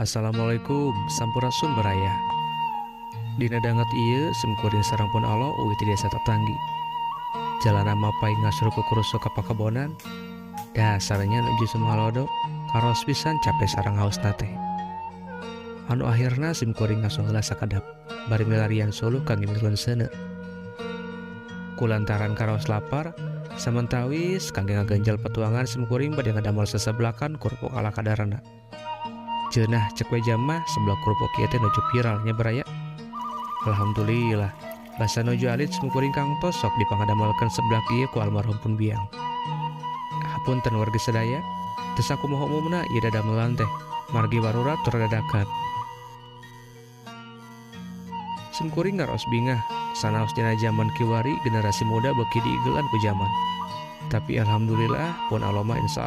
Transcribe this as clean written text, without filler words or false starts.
Assalamualaikum, sampurasun baraya. Dina danget ieu simkuring sareng pun Allah uwi ti desa tetanggi. Jalan mapai ngasruh ku kurusu ka pakabonan. Dasarnya nuju sumalodo karos pisan capek sareng haus nate. Anu akhirna simkuring ngasuh heula sakadap bari milarian suluh kangge milun seuneu. Kulantaran karos lapar, samantawis kangge ngaganjal petualangan simkuring bade ngadamel seseblakan kerupuk ala kadarana. Jeunah cek we jamah sebelah kerupuk ieu teh nuju viral nya baraya. Alhamdulillah, basa nuju alit simkuring Kang Tos sok dipangadamelkeun sebelah ieu ku almarhum pun biang. Hapunten wargi sadaya, teu sakumaha umumna ieu dadamelan teh margi warurat tur dadakan. Simkuring ngaros bingah, sanaos dina zaman kiwari generasi muda beuki diigelan ku zaman. Tapi alhamdulillah pun Allah mah insya